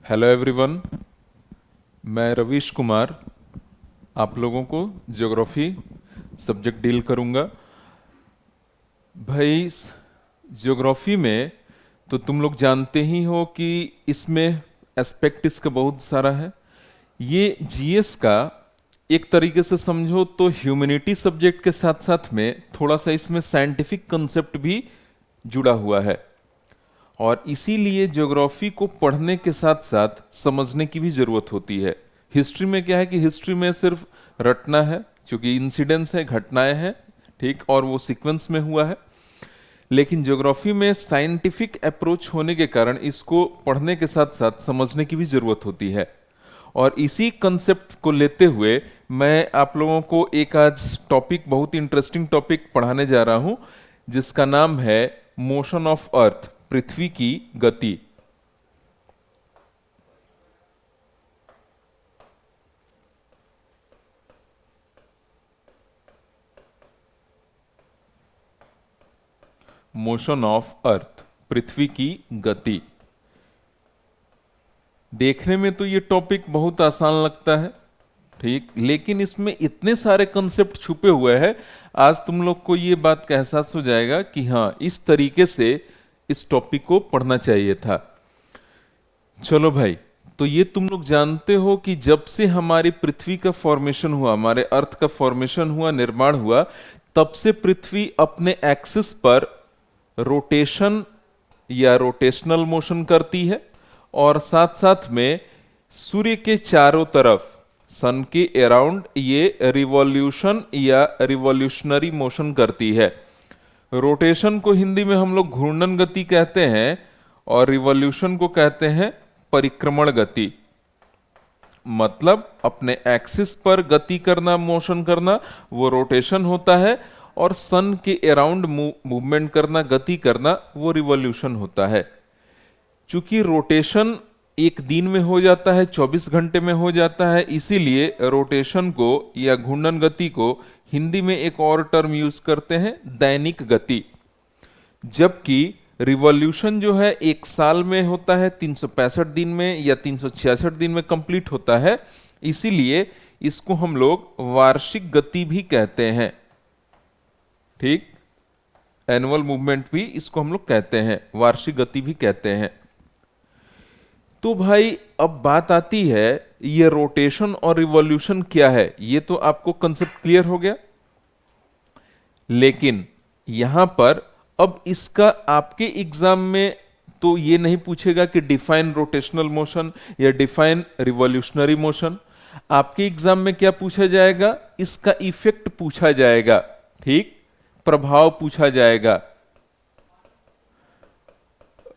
Hello everyone. मैं रवीश कुमार आप लोगों को ज्योग्राफी सब्जेक्ट डील करूंगा। भाई, ज्योग्राफी में तो तुम लोग जानते ही हो कि इसमें एस्पेक्ट इसका बहुत सारा है। ये जीएस का एक तरीके से समझो तो ह्यूमैनिटी सब्जेक्ट के साथ साथ में थोड़ा सा इसमें साइंटिफिक कंसेप्ट भी जुड़ा हुआ है। और इसीलिए ज्योग्राफी को पढ़ने के साथ साथ समझने की भी जरूरत होती है। हिस्ट्री में क्या है कि हिस्ट्री में सिर्फ रटना है, क्योंकि इंसिडेंट्स है, घटनाएं हैं, ठीक, और वो सीक्वेंस में हुआ है। लेकिन ज्योग्राफी में साइंटिफिक अप्रोच होने के कारण इसको पढ़ने के साथ साथ समझने की भी जरूरत होती है। और इसी कंसेप्ट को लेते हुए मैं आप लोगों को एक आज टॉपिक, बहुत इंटरेस्टिंग टॉपिक पढ़ाने जा रहा हूं, जिसका नाम है मोशन ऑफ अर्थ, पृथ्वी की गति। मोशन ऑफ अर्थ, पृथ्वी की गति। देखने में तो ये टॉपिक बहुत आसान लगता है, ठीक, लेकिन इसमें इतने सारे कंसेप्ट छुपे हुए हैं। आज तुम लोग को ये बात का एहसास हो जाएगा कि हाँ, इस तरीके से इस टॉपिक को पढ़ना चाहिए था। चलो भाई, तो ये तुम लोग जानते हो कि जब से हमारी पृथ्वी का फॉर्मेशन हुआ, हमारे अर्थ का फॉर्मेशन हुआ, निर्माण हुआ, तब से पृथ्वी अपने एक्सिस पर रोटेशन या रोटेशनल मोशन करती है। और साथ साथ में सूर्य के चारों तरफ, सन के अराउंड, ये रिवॉल्यूशन या रिवॉल्यूशनरी मोशन करती है। रोटेशन को हिंदी में हम लोग घूर्णन गति कहते हैं और रिवॉल्यूशन को कहते हैं परिक्रमण गति। मतलब अपने एक्सिस पर गति करना, मोशन करना, वो रोटेशन होता है। और सन के अराउंड मूवमेंट करना, गति करना, वो रिवॉल्यूशन होता है। चूंकि रोटेशन एक दिन में हो जाता है, 24 घंटे में हो जाता है, इसीलिए रोटेशन को या घूर्णन गति को हिंदी में एक और टर्म यूज करते हैं, दैनिक गति। जबकि रिवॉल्यूशन जो है एक साल में होता है, 365 दिन में या 366 दिन में कंप्लीट होता है, इसीलिए इसको हम लोग वार्षिक गति भी कहते हैं, ठीक। एनुअल मूवमेंट भी इसको हम लोग कहते हैं, वार्षिक गति भी कहते हैं। तो भाई, अब बात आती है, ये रोटेशन और रिवॉल्यूशन क्या है, ये तो आपको कंसेप्ट क्लियर हो गया। लेकिन यहां पर अब इसका आपके एग्जाम में तो ये नहीं पूछेगा कि डिफाइन रोटेशनल मोशन या डिफाइन रिवॉल्यूशनरी मोशन। आपके एग्जाम में क्या पूछा जाएगा? इसका इफेक्ट पूछा जाएगा, ठीक, प्रभाव पूछा जाएगा।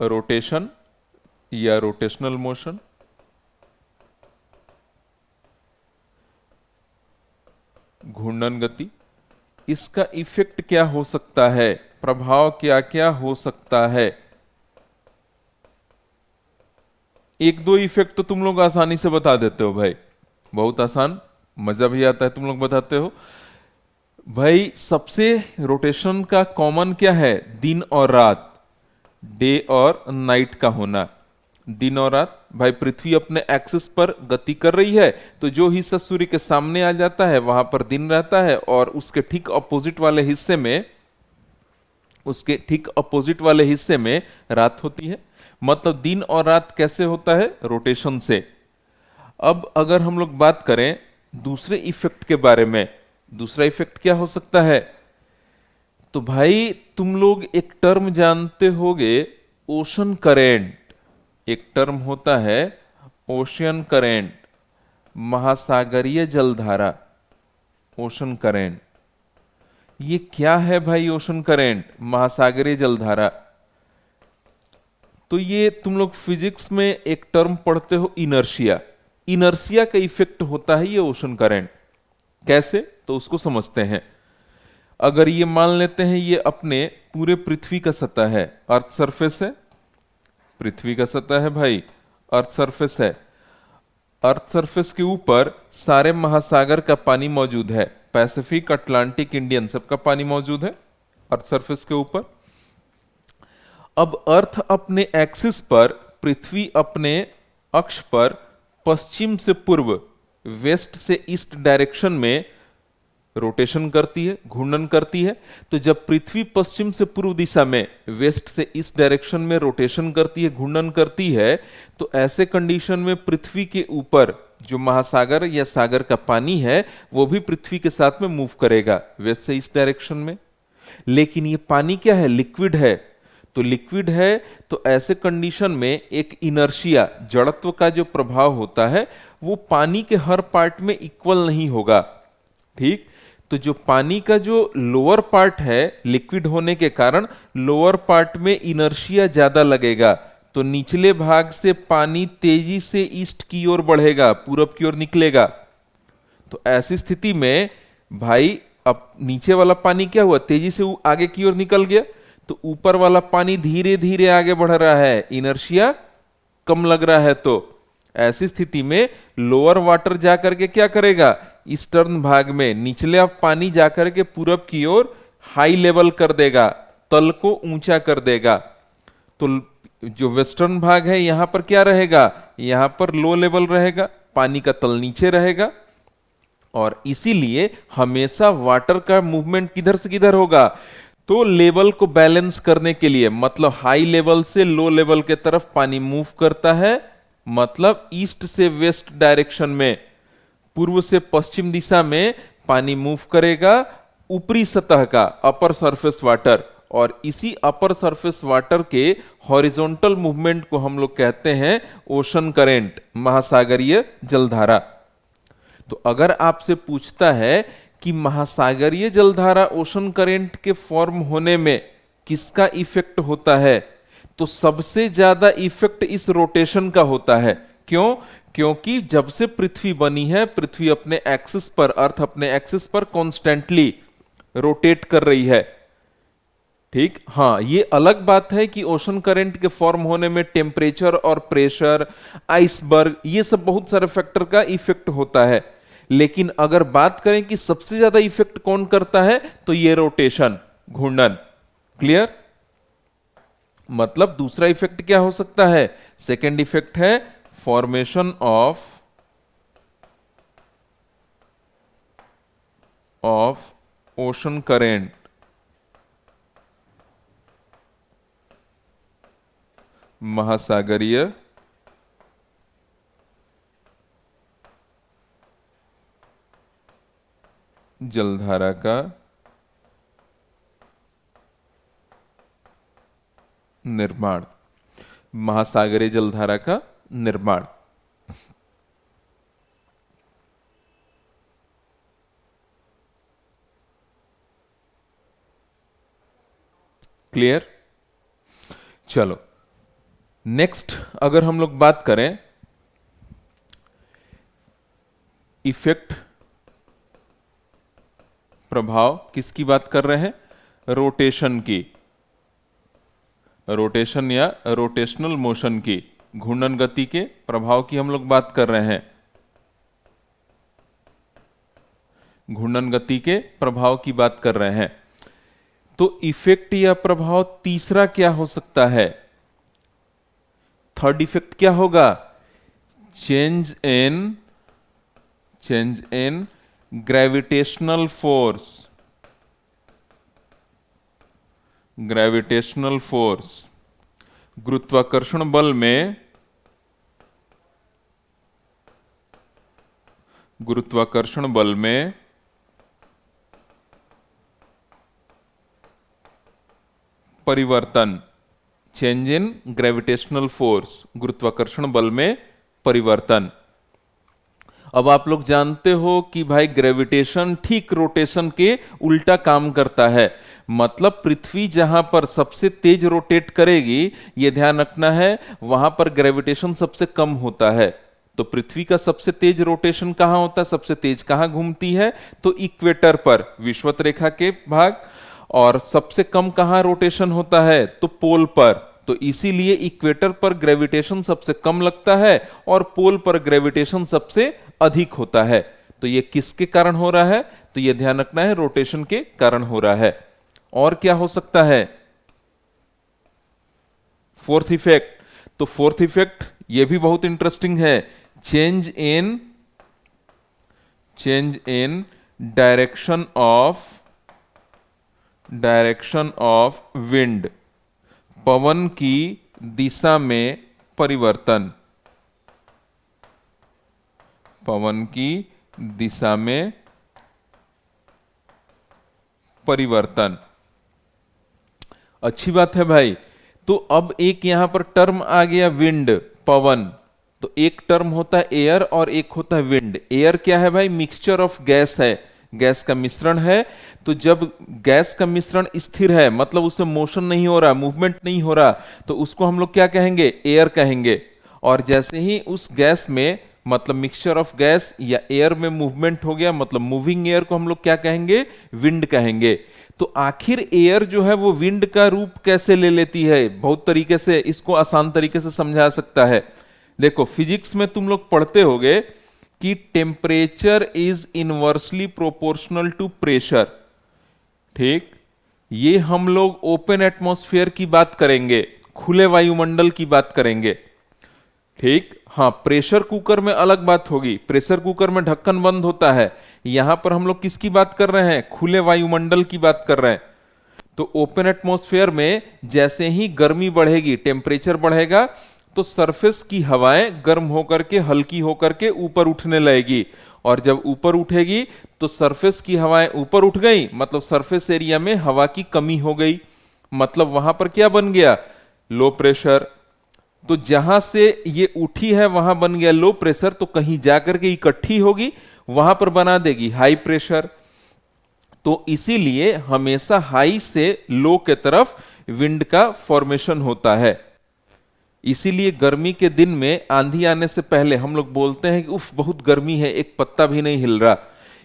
रोटेशन या रोटेशनल मोशन, घूर्णन गति, इसका इफेक्ट क्या हो सकता है, प्रभाव क्या क्या हो सकता है। एक दो इफेक्ट तो तुम लोग आसानी से बता देते हो भाई, बहुत आसान, मजा भी आता है, तुम लोग बताते हो भाई। सबसे रोटेशन का कॉमन क्या है? दिन और रात, डे और नाइट का होना। दिन और रात, भाई पृथ्वी अपने एक्सिस पर गति कर रही है, तो जो हिस्सा सूर्य के सामने आ जाता है वहां पर दिन रहता है, और उसके ठीक अपोजिट वाले हिस्से में, उसके ठीक अपोजिट वाले हिस्से में रात होती है। मतलब दिन और रात कैसे होता है? रोटेशन से। अब अगर हम लोग बात करें दूसरे इफेक्ट के बारे में, दूसरा इफेक्ट क्या हो सकता है? तो भाई तुम लोग एक टर्म जानते होगे, ओशन करेंट। एक टर्म होता है ओशियन करेंट, महासागरीय जलधारा, ओशन करेंट। ये क्या है भाई ओशन करेंट, महासागरीय जलधारा? तो ये तुम लोग फिजिक्स में एक टर्म पढ़ते हो, इनर्शिया। इनर्शिया का इफेक्ट होता है ये ओशन करंट। कैसे? तो उसको समझते हैं। अगर ये मान लेते हैं ये अपने पूरे पृथ्वी का सतह है, अर्थ सरफेस है, पृथ्वी का सतह है भाई, अर्थ सरफेस है। अर्थ सरफेस के ऊपर सारे महासागर का पानी मौजूद है, पैसिफिक, अटलांटिक, इंडियन, सबका पानी मौजूद है अर्थ सरफेस के ऊपर। अब अर्थ अपने एक्सिस पर, पृथ्वी अपने अक्ष पर पश्चिम से पूर्व, वेस्ट से ईस्ट डायरेक्शन में रोटेशन करती है, घूर्णन करती है। तो जब पृथ्वी पश्चिम से पूर्व दिशा में, वेस्ट से ईस्ट डायरेक्शन में रोटेशन करती है, घूर्णन करती है, तो ऐसे कंडीशन में पृथ्वी के ऊपर जो महासागर या सागर का पानी है वो भी पृथ्वी के साथ में मूव करेगा वेस्ट से ईस्ट डायरेक्शन में। लेकिन ये पानी क्या है? लिक्विड है। तो लिक्विड है तो ऐसे कंडीशन में एक इनर्शिया, जड़त्व का जो प्रभाव होता है वो पानी के हर पार्ट में इक्वल नहीं होगा। ठीक, तो जो पानी का जो लोअर पार्ट है, लिक्विड होने के कारण लोअर पार्ट में इनर्शिया ज्यादा लगेगा, तो निचले भाग से पानी तेजी से ईस्ट की ओर बढ़ेगा, पूरब की ओर निकलेगा। तो ऐसी स्थिति में भाई अब नीचे वाला पानी क्या हुआ? तेजी से आगे की ओर निकल गया, तो ऊपर वाला पानी धीरे धीरे आगे बढ़ रहा है, इनर्शिया कम लग रहा है। तो ऐसी स्थिति में लोअर वाटर जाकर के क्या करेगा? ईस्टर्न भाग में निचले पानी जाकर के पूरब की ओर हाई लेवल कर देगा, तल को ऊंचा कर देगा। तो जो वेस्टर्न भाग है यहां पर क्या रहेगा? यहां पर लो लेवल रहेगा, पानी का तल नीचे रहेगा। और इसीलिए हमेशा वाटर का मूवमेंट किधर से किधर होगा? तो लेवल को बैलेंस करने के लिए, मतलब हाई लेवल से लो लेवल के तरफ पानी मूव करता है, मतलब ईस्ट से वेस्ट डायरेक्शन में, पूर्व से पश्चिम दिशा में पानी मूव करेगा ऊपरी सतह का, अपर सरफेस वाटर। और इसी अपर सरफेस वाटर के हॉरिजॉन्टल मूवमेंट को हम लोग कहते हैं ओशन करेंट, महासागरीय जलधारा। तो अगर आपसे पूछता है कि महासागरीय जलधारा ओशन करेंट के फॉर्म होने में किसका इफेक्ट होता है, तो सबसे ज्यादा इफेक्ट इस रोटेशन का होता है। क्यों? क्योंकि जब से पृथ्वी बनी है, पृथ्वी अपने एक्सिस पर, अर्थ अपने एक्सिस पर कॉन्स्टेंटली रोटेट कर रही है। ठीक, हाँ, ये अलग बात है कि ओशन करंट के फॉर्म होने में टेम्परेचर और प्रेशर, आइसबर्ग, ये सब बहुत सारे फैक्टर का इफेक्ट होता है। लेकिन अगर बात करें कि सबसे ज्यादा इफेक्ट कौन करता है, तो ये रोटेशन, घूर्णन। क्लियर? मतलब दूसरा इफेक्ट क्या हो सकता है? सेकेंड इफेक्ट है फॉर्मेशन ऑफ ओशन करेंट, महासागरीय जलधारा का निर्माण, महासागरीय जलधारा का निर्माण। क्लियर? चलो नेक्स्ट, अगर हम लोग बात करें इफेक्ट, प्रभाव, किसकी बात कर रहे हैं? रोटेशन की, रोटेशन या रोटेशनल मोशन की, घूर्णन गति के प्रभाव की हम लोग बात कर रहे हैं। घूर्णन गति के प्रभाव की बात कर रहे हैं। तो इफेक्ट या प्रभाव तीसरा क्या हो सकता है? थर्ड इफेक्ट क्या होगा? Change in gravitational force, gravitational force, गुरुत्वाकर्षण बल में, गुरुत्वाकर्षण बल में परिवर्तन। चेंज इन ग्रेविटेशनल फोर्स, गुरुत्वाकर्षण बल में परिवर्तन। अब आप लोग जानते हो कि भाई ग्रेविटेशन ठीक रोटेशन के उल्टा काम करता है। मतलब पृथ्वी जहां पर सबसे तेज रोटेट करेगी, यह ध्यान रखना है, वहां पर ग्रेविटेशन सबसे कम होता है। तो पृथ्वी का सबसे तेज रोटेशन कहां होता है? सबसे तेज कहां घूमती है? तो इक्वेटर पर, विषुवत रेखा के भाग। और सबसे कम कहां रोटेशन होता है? तो पोल पर। तो इसीलिए इक्वेटर पर ग्रेविटेशन सबसे कम लगता है और पोल पर ग्रेविटेशन सबसे अधिक होता है। तो ये किसके कारण हो रहा है? तो ये ध्यान रखना है, रोटेशन के कारण हो रहा है। और क्या हो सकता है? Fourth effect. तो फोर्थ इफेक्ट ये भी बहुत इंटरेस्टिंग है। Change in direction of wind, पवन की दिशा में परिवर्तन, पवन की दिशा में परिवर्तन। अच्छी बात है भाई। तो अब एक यहां पर टर्म आ गया विंड, पवन। तो एक टर्म होता है एयर और एक होता है विंड। एयर क्या है भाई? मिक्सचर ऑफ गैस है, गैस का मिश्रण है। तो जब गैस का मिश्रण स्थिर है, मतलब उसमें मोशन नहीं हो रहा, मूवमेंट नहीं हो रहा, तो उसको हम लोग क्या कहेंगे? एयर कहेंगे। और जैसे ही उस गैस में, मतलब मिक्सचर ऑफ गैस या एयर में मूवमेंट हो गया, मतलब मूविंग एयर को हम लोग क्या कहेंगे? विंड कहेंगे। तो आखिर एयर जो है वो विंड का रूप कैसे ले लेती है? बहुत तरीके से इसको आसान तरीके से समझा सकता है। देखो, फिजिक्स में तुम लोग पढ़ते होगे कि temperature is inversely proportional to pressure. ठीक, ये हम लोग ओपन एटमॉस्फेयर की बात करेंगे, खुले वायुमंडल की बात करेंगे। ठीक, हाँ, प्रेशर कुकर में अलग बात होगी, प्रेशर कुकर में ढक्कन बंद होता है। यहां पर हम लोग किसकी बात कर रहे हैं? खुले वायुमंडल की बात कर रहे हैं। तो ओपन एटमॉस्फेयर में जैसे ही गर्मी बढ़ेगी, टेम्परेचर बढ़ेगा, तो सरफेस की हवाएं गर्म होकर के, हल्की होकर के ऊपर उठने लगेगी। और जब ऊपर उठेगी तो सरफेस की हवाएं ऊपर उठ गई, मतलब सरफेस एरिया में हवा की कमी हो गई, मतलब वहां पर क्या बन गया? Low pressure. तो जहां से ये उठी है वहां बन गया लो प्रेशर, तो कहीं जाकर के इकट्ठी होगी, वहां पर बना देगी हाई प्रेशर। तो इसीलिए हमेशा हाई से लो के तरफ विंड का फॉर्मेशन होता है। इसीलिए गर्मी के दिन में आंधी आने से पहले हम लोग बोलते हैं कि उफ बहुत गर्मी है, एक पत्ता भी नहीं हिल रहा।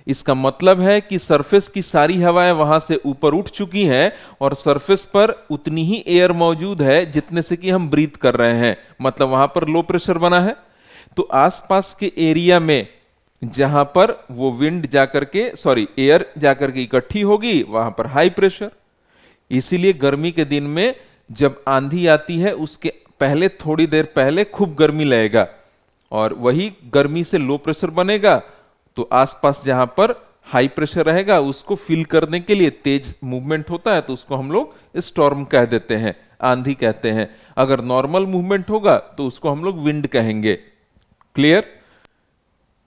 इसका मतलब है कि सरफेस की सारी हवाएं वहां से ऊपर उठ चुकी हैं और सरफेस पर उतनी ही एयर मौजूद है जितने से कि हम ब्रीथ कर रहे हैं, मतलब वहां पर लो प्रेशर बना है। तो आसपास के एरिया में जहां पर वो विंड जाकर के, सॉरी, एयर जाकर के इकट्ठी होगी, वहां पर हाई प्रेशर। इसीलिए गर्मी के दिन में जब आंधी आती है उसके पहले, थोड़ी देर पहले खूब गर्मी लगेगा और वही गर्मी से लो प्रेशर बनेगा। तो आसपास जहां पर हाई प्रेशर रहेगा उसको फील करने के लिए तेज मूवमेंट होता है, तो उसको हम लोग स्टॉर्म कह देते हैं, आंधी कहते हैं। अगर नॉर्मल मूवमेंट होगा तो उसको हम लोग विंड कहेंगे। क्लियर?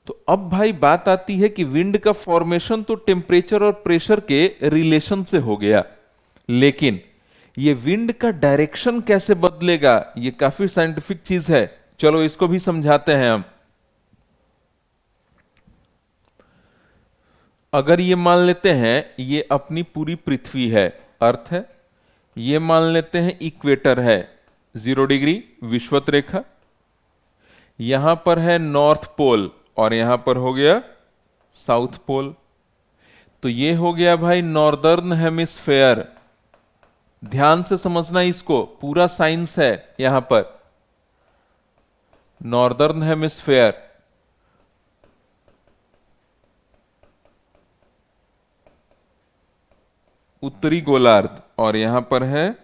तो अब भाई बात आती है कि विंड का फॉर्मेशन तो टेम्परेचर और प्रेशर के रिलेशन से हो गया, लेकिन ये विंड का डायरेक्शन कैसे बदलेगा? ये काफी साइंटिफिक चीज है। चलो इसको भी समझाते हैं हम। अगर ये मान लेते हैं ये अपनी पूरी पृथ्वी है, अर्थ है, ये मान लेते हैं इक्वेटर है, 0 डिग्री विषुवत रेखा, यहां पर है नॉर्थ पोल और यहां पर हो गया साउथ पोल। तो ये हो गया भाई नॉर्दर्न हेमिस्फेयर। ध्यान से समझना, इसको पूरा साइंस है यहां पर। नॉर्दर्न हेमिस्फेयर, उत्तरी गोलार्ध, और यहां पर है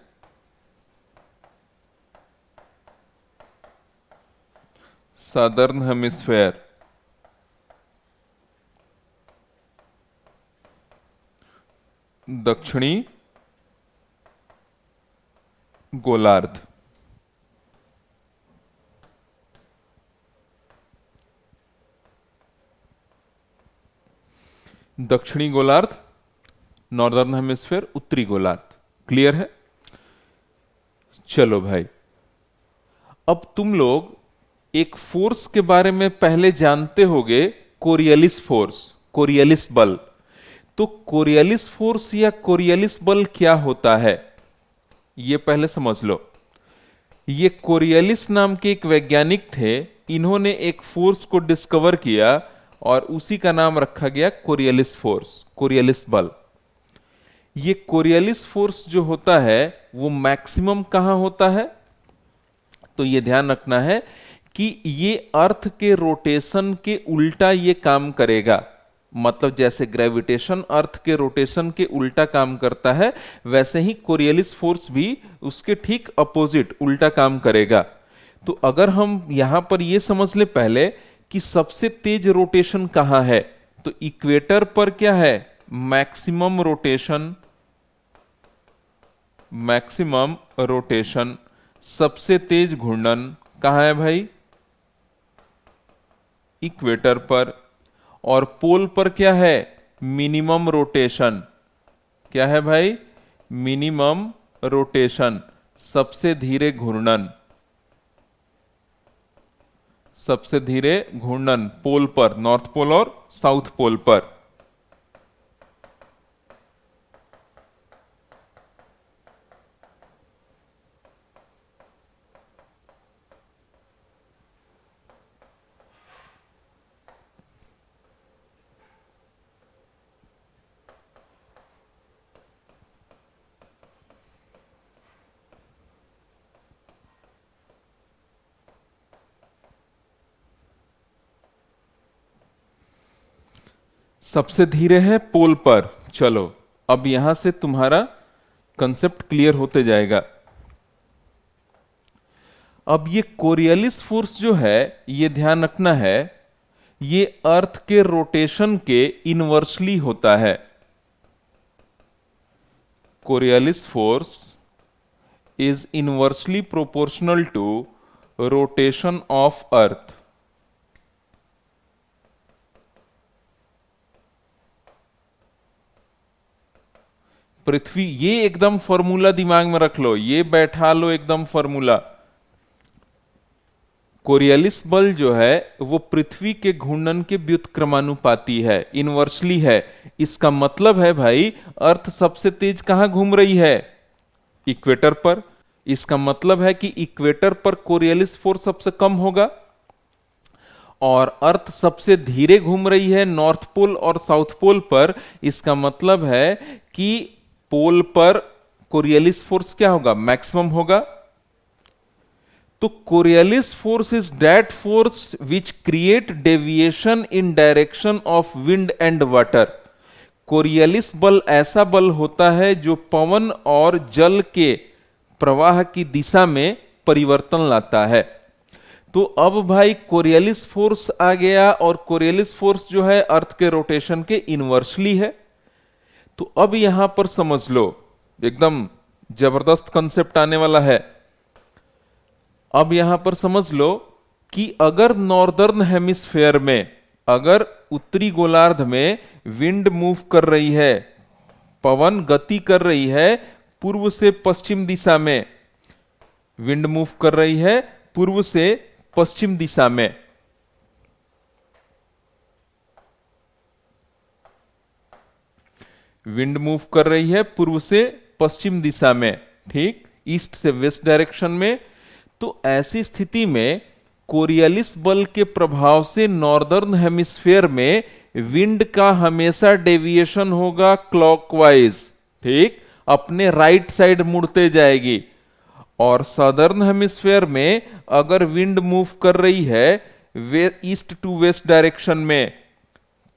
सादर्न हेमिस्फेयर, दक्षिणी गोलार्ध। दक्षिणी गोलार्ध, नॉर्दर्न हेमिस्फेयर, उत्तरी गोलार्ध। क्लियर है? चलो भाई, अब तुम लोग एक फोर्स के बारे में पहले जानते होगे, कोरियलिस फोर्स, कोरियलिस बल। तो कोरियलिस फोर्स या कोरियलिस बल क्या होता है ये पहले समझ लो। ये कोरियलिस नाम के एक वैज्ञानिक थे, इन्होंने एक फोर्स को डिस्कवर किया और उसी का नाम रखा गया कोरियलिस फोर्स, कोरियलिस बल। ये कोरियलिस फोर्स जो होता है वो मैक्सिमम कहां होता है? तो ये ध्यान रखना है कि ये अर्थ के रोटेशन के उल्टा ये काम करेगा। मतलब जैसे ग्रेविटेशन अर्थ के रोटेशन के उल्टा काम करता है, वैसे ही कोरियलिस फोर्स भी उसके ठीक अपोजिट, उल्टा काम करेगा। तो अगर हम यहां पर ये समझ ले पहले कि सबसे तेज रोटेशन कहां है, तो इक्वेटर पर क्या है, मैक्सिमम रोटेशन, मैक्सिमम रोटेशन, सबसे तेज घूर्णन कहां है भाई, इक्वेटर पर। और पोल पर क्या है, मिनिमम रोटेशन, क्या है भाई, मिनिमम रोटेशन, सबसे धीरे घूर्णन, सबसे धीरे घूर्णन पोल पर, नॉर्थ पोल और साउथ पोल पर। सबसे धीरे है पोल पर। चलो अब यहां से तुम्हारा कंसेप्ट क्लियर होते जाएगा। अब ये कोरियलिस फोर्स जो है, ये ध्यान रखना है, ये अर्थ के रोटेशन के इनवर्सली होता है। Coriolis force is inversely proportional to rotation of earth. पृथ्वी, ये एकदम फॉर्मूला दिमाग में रख लो, ये बैठा लो एकदम फॉर्मूला। कोरियलिस बल जो है वो पृथ्वी के घूर्णन के व्युत्क्रमानुपाती है, इनवर्सली है। इसका मतलब है भाई, अर्थ सबसे तेज कहां घूम रही है, इक्वेटर पर। इसका मतलब है कि इक्वेटर पर कोरियलिस फोर्स सबसे कम होगा, और अर्थ सबसे धीरे घूम रही है नॉर्थ पोल और साउथ पोल पर। इसका मतलब है कि पोल पर कोरियलिस फोर्स क्या होगा, मैक्सिमम होगा। तो Coriolis force is that force which create deviation in direction of wind and water. Coriolis बल ऐसा बल होता है जो पवन और जल के प्रवाह की दिशा में परिवर्तन लाता है। तो अब भाई कोरियलिस फोर्स आ गया, और कोरियलिस फोर्स जो है अर्थ के रोटेशन के इनवर्सली है। तो अब यहां पर समझ लो, एकदम जबरदस्त कंसेप्ट आने वाला है। अब यहां पर समझ लो कि अगर नॉर्दर्न हेमिस्फेयर में, अगर उत्तरी गोलार्ध में विंड मूव कर रही है, पवन गति कर रही है पूर्व से पश्चिम दिशा में, विंड मूव कर रही है पूर्व से पश्चिम दिशा में, विंड मूव कर रही है पूर्व से पश्चिम दिशा में, ठीक, ईस्ट से वेस्ट डायरेक्शन में। तो ऐसी स्थिति में कोरियलिस बल के प्रभाव से नॉर्दर्न हेमिस्फेयर में विंड का हमेशा डेविएशन होगा क्लॉकवाइज, ठीक, अपने राइट साइड मुड़ते जाएगी। और सदर्न हेमिस्फेयर में अगर विंड मूव कर रही है ईस्ट टू वेस्ट डायरेक्शन में,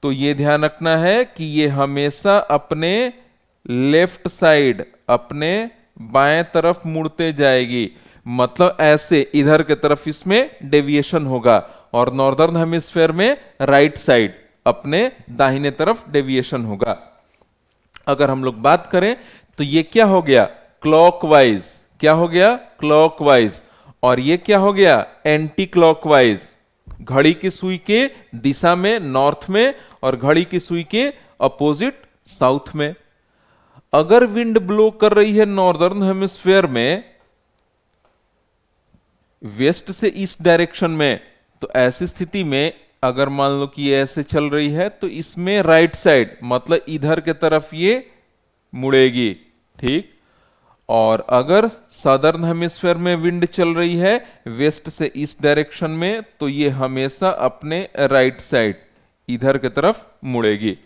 तो ये ध्यान रखना है कि ये हमेशा अपने लेफ्ट साइड, अपने बाएं तरफ मुड़ते जाएगी। मतलब ऐसे इधर के तरफ इसमें डेविएशन होगा, और नॉर्दर्न हेमिस्फेयर में राइट साइड, अपने दाहिने तरफ डेविएशन होगा। अगर हम लोग बात करें तो ये क्या हो गया, क्लॉकवाइज, क्या हो गया, क्लॉकवाइज। और ये क्या हो गया, एंटी क्लॉकवाइज, घड़ी की सुई के दिशा में नॉर्थ में, और घड़ी की सुई के अपोजिट साउथ में। अगर विंड ब्लो कर रही है नॉर्दर्न हेमिस्फेयर में वेस्ट से ईस्ट डायरेक्शन में, तो ऐसी स्थिति में अगर मान लो कि ये ऐसे चल रही है, तो इसमें राइट साइड, मतलब इधर के तरफ ये मुड़ेगी, ठीक। और अगर सदर्न हेमिस्फेयर में विंड चल रही है वेस्ट से ईस्ट डायरेक्शन में, तो ये हमेशा अपने राइट साइड, इधर की तरफ मुड़ेगी।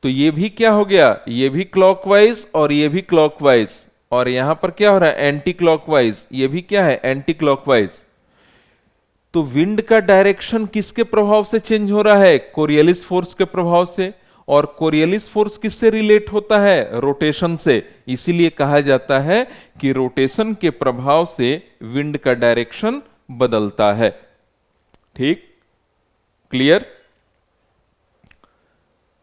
तो ये भी क्या हो गया, ये भी क्लॉकवाइज और ये भी क्लॉकवाइज। और यहां पर क्या हो रहा है, एंटी क्लॉकवाइज, ये भी क्या है, एंटी क्लॉकवाइज। तो विंड का डायरेक्शन किसके प्रभाव से चेंज हो रहा है, कोरियलिस फोर्स के प्रभाव से। और कोरियलिस फोर्स किससे रिलेट होता है, रोटेशन से। इसीलिए कहा जाता है कि रोटेशन के प्रभाव से विंड का डायरेक्शन बदलता है। ठीक, क्लियर।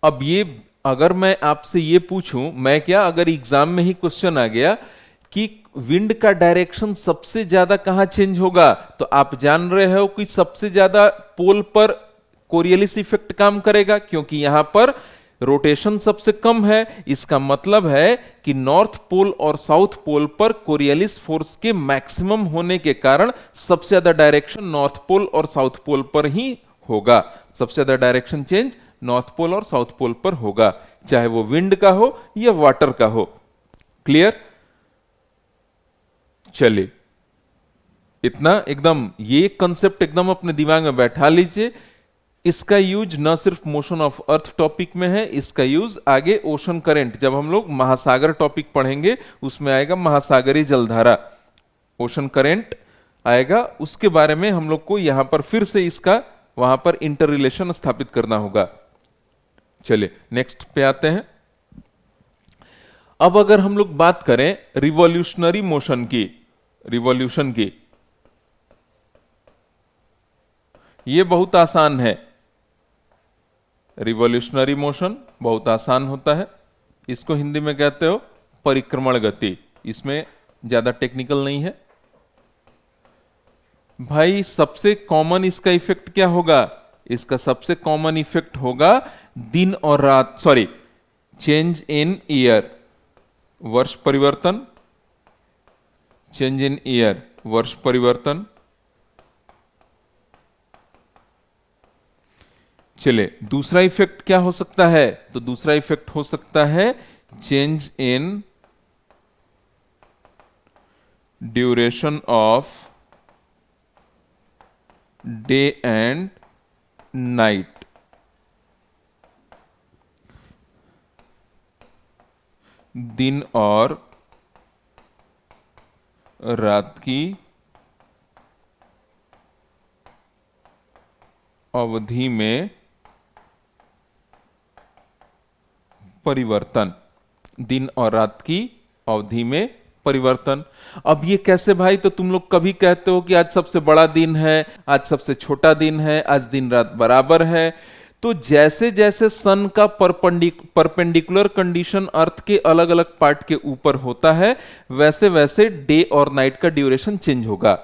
अब ये अगर मैं आपसे ये पूछूं, मैं क्या, अगर एग्जाम में ही क्वेश्चन आ गया कि विंड का डायरेक्शन सबसे ज्यादा कहां चेंज होगा, तो आप जान रहे हो कि सबसे ज्यादा पोल पर कोरियलिस इफेक्ट काम करेगा, क्योंकि यहां पर रोटेशन सबसे कम है। इसका मतलब है कि नॉर्थ पोल और साउथ पोल पर कोरियलिस फोर्स के मैक्सिमम होने के कारण सबसे ज्यादा डायरेक्शन नॉर्थ पोल और साउथ पोल पर ही होगा। सबसे ज्यादा डायरेक्शन चेंज नॉर्थ पोल और साउथ पोल पर होगा, चाहे वो विंड का हो या वाटर का हो। क्लियर। चलिए, इतना एकदम ये कंसेप्ट एकदम अपने दिमाग में बैठा लीजिए। इसका यूज न सिर्फ मोशन ऑफ अर्थ टॉपिक में है, इसका यूज आगे ओशन करंट, जब हम लोग महासागर टॉपिक पढ़ेंगे उसमें आएगा, महासागरीय जलधारा, ओशन करंट आएगा, उसके बारे में हम लोग को यहां पर फिर से इसका वहां पर इंटर रिलेशन स्थापित करना होगा। चलिए नेक्स्ट पे आते हैं। अब अगर हम लोग बात करें रिवॉल्यूशनरी मोशन की, रिवॉल्यूशन की, ये बहुत आसान है। रिवॉल्यूशनरी मोशन बहुत आसान होता है, इसको हिंदी में कहते हो परिक्रमण गति, इसमें ज्यादा टेक्निकल नहीं है भाई। सबसे कॉमन इसका इफेक्ट क्या होगा, इसका सबसे कॉमन इफेक्ट होगा दिन और रात, सॉरी, चेंज इन ईयर, वर्ष परिवर्तन, चेंज इन ईयर, वर्ष परिवर्तन। चले, दूसरा इफेक्ट क्या हो सकता है, तो दूसरा इफेक्ट हो सकता है change in duration of day and night. दिन और रात की अवधि में परिवर्तन, दिन और रात की अवधि में परिवर्तन। अब ये कैसे भाई, तो तुम लोग कभी कहते हो कि आज सबसे बड़ा दिन है, आज सबसे छोटा दिन है, आज दिन रात बराबर है। तो जैसे जैसे सन का परपेंडिकुलर कंडीशन अर्थ के अलग अलग पार्ट के ऊपर होता है, वैसे वैसे डे और नाइट का ड्यूरेशन चेंज होगा।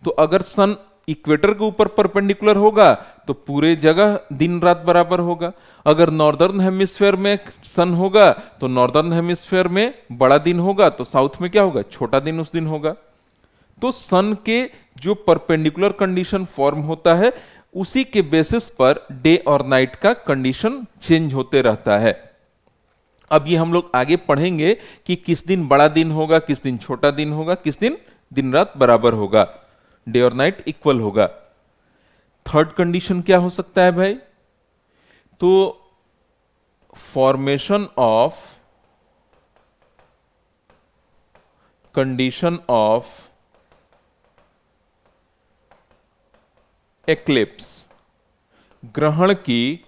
तो अगर सन इक्वेटर के ऊपर परपेंडिकुलर होगा तो पूरे जगह दिन रात बराबर होगा। अगर नॉर्दर्न हेमिस्फेयर में सन होगा तो नॉर्दर्न हेमिस्फेयर में बड़ा दिन होगा, तो साउथ में क्या होगा, छोटा दिन उस दिन होगा। तो सन के जो परपेंडिकुलर कंडीशन फॉर्म होता है, उसी के बेसिस पर डे और नाइट का कंडीशन चेंज होते रहता है। अब ये हम लोग आगे पढ़ेंगे कि किस दिन बड़ा दिन होगा, किस दिन छोटा दिन होगा, किस दिन दिन रात बराबर होगा, डे और नाइट इक्वल होगा। थर्ड कंडीशन क्या हो सकता है भाई, तो formation of condition of eclipse, ग्रहण की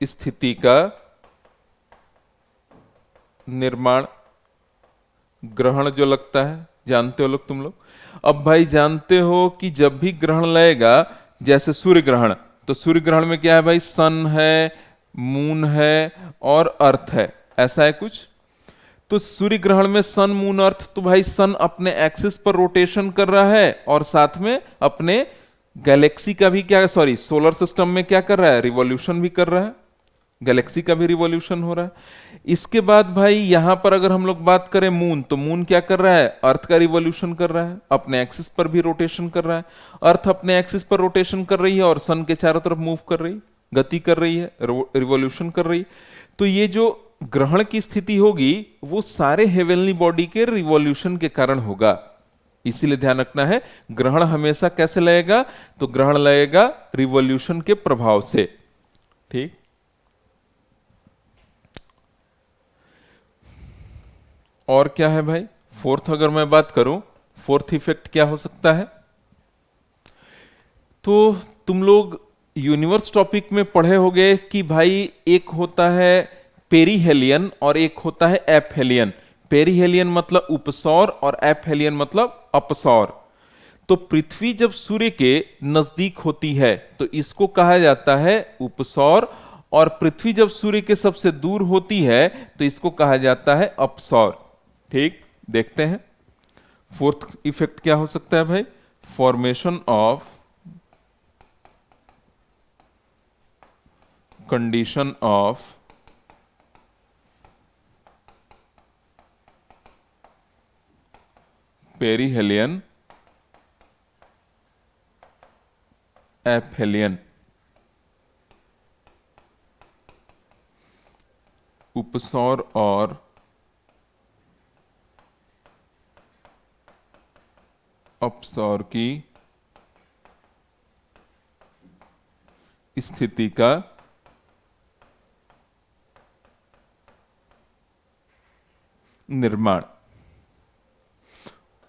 स्थिति का निर्माण। ग्रहण जो लगता है, जानते हो लोग, तुम लोग अब भाई जानते हो कि जब भी ग्रहण लगेगा, जैसे सूर्य ग्रहण, तो सूर्य ग्रहण में क्या है भाई, सन है, मून है और अर्थ है, ऐसा है कुछ। तो सूर्य ग्रहण में सन मून अर्थ, तो भाई सन अपने एक्सिस पर रोटेशन कर रहा है और साथ में अपने गैलेक्सी का भी क्या, सॉरी सोलर सिस्टम में क्या कर रहा है, रिवॉल्यूशन भी कर रहा है, गैलेक्सी का भी रिवॉल्यूशन हो रहा है। इसके बाद भाई यहां पर अगर हम लोग बात करें मून, तो मून क्या कर रहा है, अर्थ का रिवॉल्यूशन कर रहा है, अपने एक्सिस पर भी रोटेशन कर रहा है। अर्थ अपने एक्सिस पर रोटेशन कर रही है और सन के चारों तरफ मूव कर रही, गति कर रही है, रिवॉल्यूशन कर रही। तो ये जो ग्रहण की स्थिति होगी वो सारे हेवनली बॉडी के रिवॉल्यूशन के कारण होगा। इसीलिए ध्यान रखना है, ग्रहण हमेशा कैसे लगेगा, तो ग्रहण लगेगा रिवॉल्यूशन के प्रभाव से। ठीक, और क्या है भाई, फोर्थ अगर मैं बात करूं, फोर्थ इफेक्ट क्या हो सकता है, तो तुम लोग यूनिवर्स टॉपिक में पढ़े होंगे कि भाई एक होता है पेरीहेलियन और एक होता है एपहेलियन। पेरिहेलियन मतलब उपसौर और एपहेलियन मतलब अपसौर। तो पृथ्वी जब सूर्य के नजदीक होती है तो इसको कहा जाता है उपसौर, और पृथ्वी जब सूर्य के सबसे दूर होती है तो इसको कहा जाता है अपसौर। ठीक, देखते हैं फोर्थ इफेक्ट क्या हो सकता है भाई। Formation of condition of perihelion aphelion, उपसौर और अपसौर की स्थिति का निर्माण।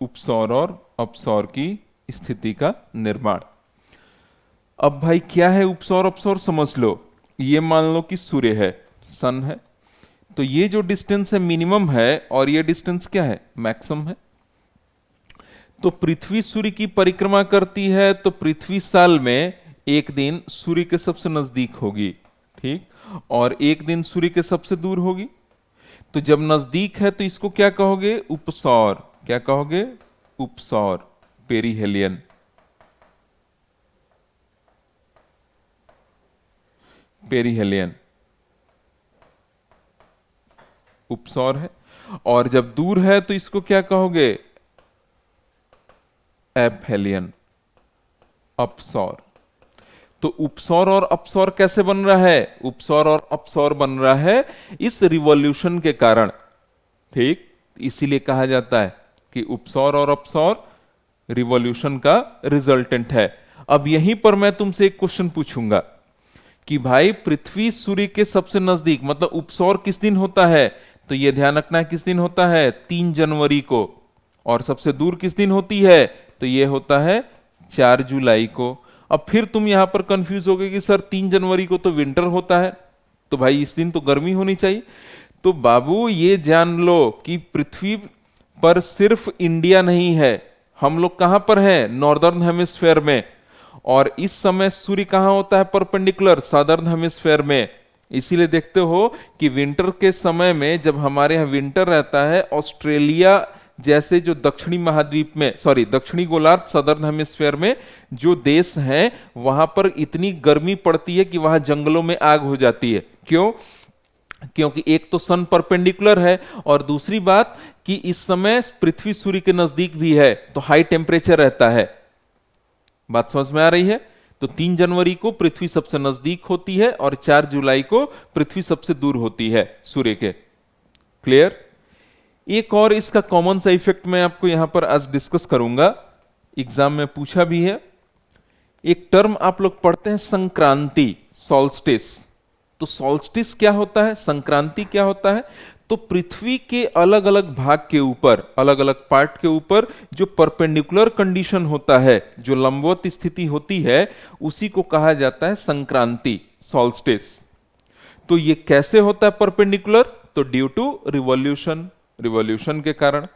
उपसौर और अपसौर की स्थिति का निर्माण। अब भाई क्या है उपसौर अपसौर समझ लो। ये मान लो कि सूर्य है, सन है, तो ये जो डिस्टेंस है मिनिमम है और ये डिस्टेंस क्या है, मैक्सिमम है। तो पृथ्वी सूर्य की परिक्रमा करती है तो पृथ्वी साल में एक दिन सूर्य के सबसे नजदीक होगी, ठीक, और एक दिन सूर्य के सबसे दूर होगी। तो जब नजदीक है तो इसको क्या कहोगे, उपसौर। क्या कहोगे, उपसौर, पेरिहेलियन। पेरिहेलियन उपसौर है, और जब दूर है तो इसको क्या कहोगे, एपहेलियन, अपसौर। तो उपसौर और अपसौर कैसे बन रहा है, उपसौर और अपसौर बन रहा है इस रिवॉल्यूशन के कारण, ठीक। इसीलिए कहा जाता है कि उपसौर और अपसौर रिवॉल्यूशन का रिजल्टेंट है। अब यहीं पर मैं तुमसे एक क्वेश्चन पूछूंगा कि भाई पृथ्वी सूर्य के सबसे नजदीक मतलब उपसौर किस दिन होता है, तो यह ध्यान रखना है किस दिन होता है, 3 जनवरी को, और सबसे दूर किस दिन होती है, तो यह होता है 4 जुलाई को। अब फिर तुम यहां पर कंफ्यूज हो गए कि सर 3 जनवरी को तो विंटर होता है, तो भाई इस दिन तो गर्मी होनी चाहिए। तो बाबू ये जान लो कि पृथ्वी पर सिर्फ इंडिया नहीं है, हम लोग कहां पर हैं, नॉर्दर्न हेमिस्फेयर में, और इस समय सूर्य कहां होता है, परपेंडिकुलर, सादर्न हेमिस्फेयर में। इसीलिए देखते हो कि विंटर के समय में जब हमारे यहाँ विंटर रहता है, ऑस्ट्रेलिया जैसे जो दक्षिणी महाद्वीप में, सॉरी दक्षिणी गोलार्ध सदर्न हेमिस्फेयर में जो देश हैं, वहां पर इतनी गर्मी पड़ती है कि वहां जंगलों में आग हो जाती है। क्यों, क्योंकि एक तो सन परपेंडिकुलर है, और दूसरी बात कि इस समय पृथ्वी सूर्य के नजदीक भी है तो हाई टेम्परेचर रहता है। बात समझ में आ रही है। तो 3 जनवरी को पृथ्वी सबसे नजदीक होती है और 4 जुलाई को पृथ्वी सबसे दूर होती है सूर्य के। क्लियर। एक और इसका कॉमन सा इफेक्ट मैं आपको यहां पर आज डिस्कस करूंगा, एग्जाम में पूछा भी है। एक टर्म आप लोग पढ़ते हैं संक्रांति, सॉल्स्टिस। तो सॉल्स्टिस क्या होता है, संक्रांति क्या होता है, तो पृथ्वी के अलग अलग भाग के ऊपर, अलग अलग पार्ट के ऊपर जो परपेंडिकुलर कंडीशन होता है, जो लंबवत स्थिति होती है, उसी को कहा जाता है संक्रांति, सॉल्स्टिस। तो ये कैसे होता है परपेंडिकुलर, तो ड्यू टू रिवॉल्यूशन, रिवॉल्यूशन के कारण।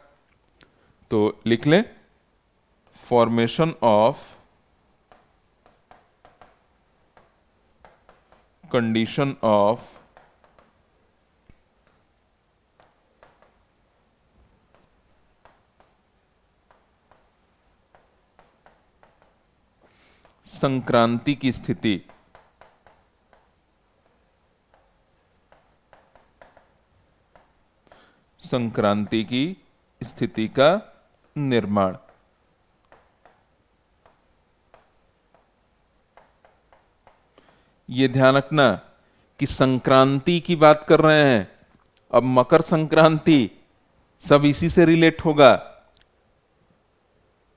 तो लिख लें, formation of condition of Sankranti की स्थिति, संक्रांति की स्थिति का निर्माण। यह ध्यान रखना कि संक्रांति की बात कर रहे हैं, अब मकर संक्रांति सब इसी से रिलेट होगा।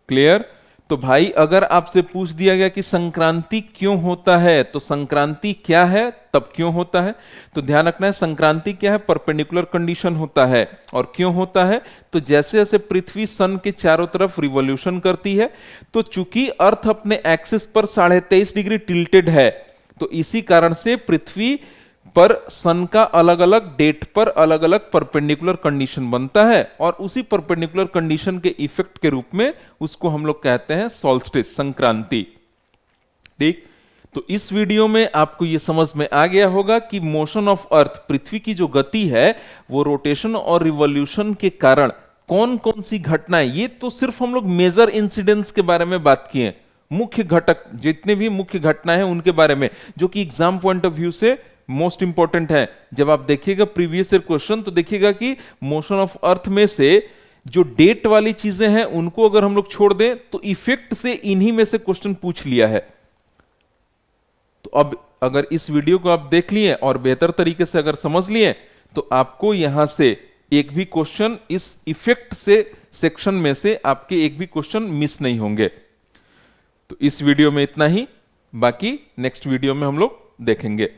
क्लियर। तो भाई अगर आपसे पूछ दिया गया कि संक्रांति क्यों होता है, तो संक्रांति क्या है तब क्यों होता है, तो ध्यान रखना है संक्रांति क्या है, परपेंडिकुलर कंडीशन होता है। और क्यों होता है, तो जैसे जैसे पृथ्वी सन के चारों तरफ रिवॉल्यूशन करती है, तो चूंकि अर्थ अपने एक्सिस पर 23.5 डिग्री टिल्टेड है, तो इसी कारण से पृथ्वी पर सन का अलग अलग डेट पर अलग अलग परपेंडिकुलर कंडीशन बनता है और उसी परपेंडिकुलर कंडीशन के इफेक्ट के रूप में उसको हम लोग कहते हैं सॉल्स्टिस, संक्रांति। ठीक, तो इस वीडियो में आपको यह समझ में आ गया होगा कि मोशन ऑफ अर्थ, पृथ्वी की जो गति है वो रोटेशन और रिवॉल्यूशन के कारण कौन कौन सी घटनाएं, ये तो सिर्फ हम लोग मेजर इंसिडेंट्स के बारे में बात किए, मुख्य घटक जितने भी मुख्य घटनाएं हैं उनके बारे में, जो कि एग्जाम पॉइंट ऑफ व्यू से मोस्ट इंपॉर्टेंट है। जब आप देखिएगा प्रीवियस ईयर क्वेश्चन तो देखिएगा कि मोशन ऑफ अर्थ में से जो डेट वाली चीजें हैं उनको अगर हम लोग छोड़ दें तो इफेक्ट से इन्हीं में से क्वेश्चन पूछ लिया है। तो अब अगर इस वीडियो को आप देख लिए और बेहतर तरीके से अगर समझ लिए तो आपको यहां से एक भी क्वेश्चन इस इफेक्ट से सेक्शन में से आपके एक भी क्वेश्चन मिस नहीं होंगे। तो इस वीडियो में इतना ही, बाकी नेक्स्ट वीडियो में हम लोग देखेंगे।